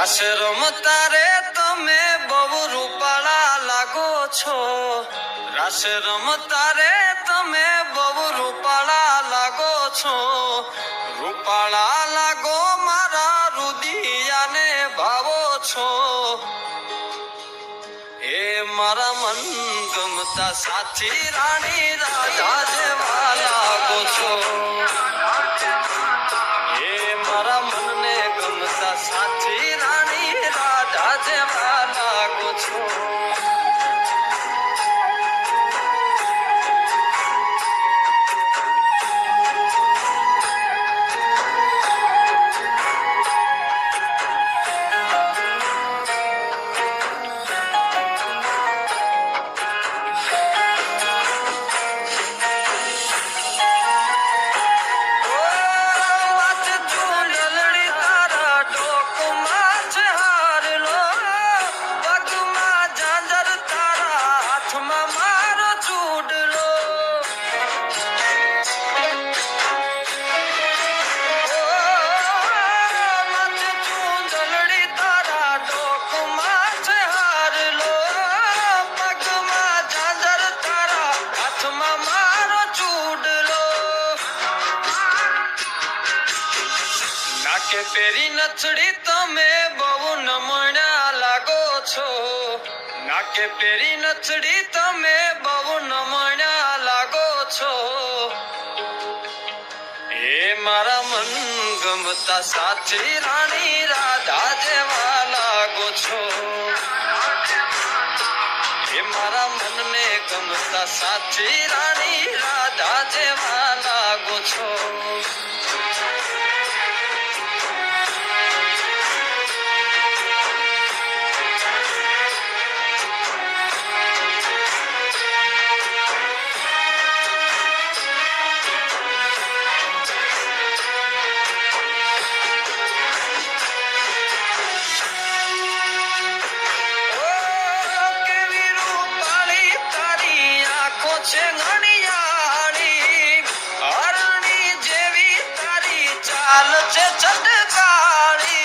રાસ રમતા રે તમે બહુ રૂપાળા લાગો છો, રાસ રમતા રે તમે બહુ રૂપાળા લાગો છો, રૂપાળા લાગો મારા રુદિયાને ભાવો છો, એ મારા મન ગમતા સાચી રાણી રાધા જેવા લાગો છો, એ મારા મનને ગમતા સાચી રાણી રાધા જેવા લાગો છો. નાકે પેરી નથડી તમે બહુ નમણ્યા લાગો છો, નાકે પેરી નથડી તમે બહુ નમણ્યા લાગો છો, એ મારા મન ગમતા સાચી રાણી રાધા જેવા લાગો છો, એ મારા મનને ગમતા સાચી રાણી રાધા જેવા લાગો છો. ચાલ છે ચટકાળી,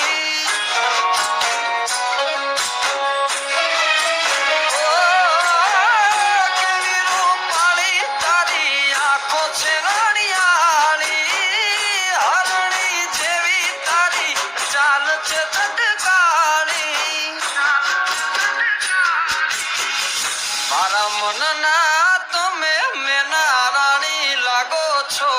કેવી રૂપાળી તારી આંખો છે ઘડિયાળી, હરણી જેવી તારી ચાલ છે ચટકાળી, મારા મનના તમે મેના રાણી લાગો છો,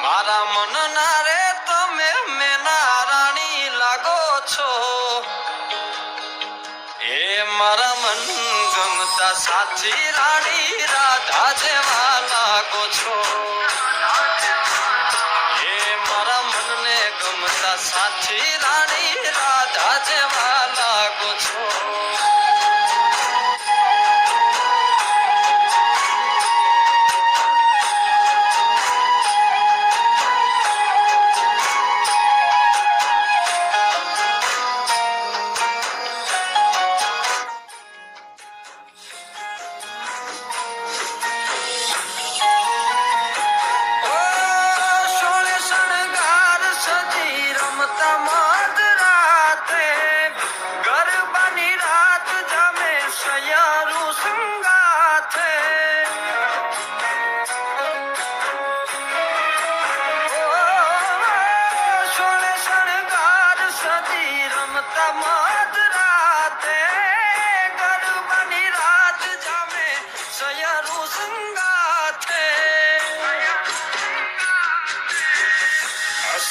મારા મનના રે તમે મેના રાણી લાગો છો, એ મારા મન ગમતા સાચી રાણી રાધા જેવા લાગો છો, એ મારા મનને ગમતા સાચી રાણી રાધા જેવા લાગો છો.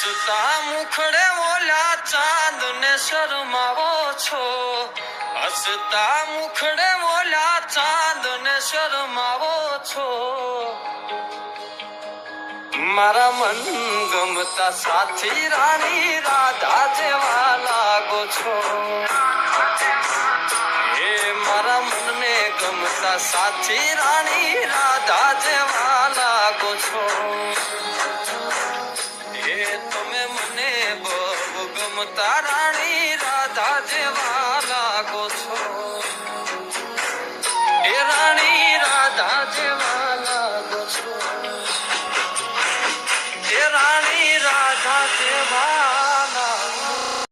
હસતા મુખડે ઓલા ચાંદ ને શરમાવો છો, હસતા મુખડે ઓલા ચાંદ ને શરમાવો છો, મારા મન ગમતા સાચી રાણી રાધા જેવા લાગો છો, એ મારા મનને ગમતા સાચી રાણી રાધા જેવા લાગો છો, એ તમે મને બહુ ગમતા રાણી રાધા જેવા લાગો છો.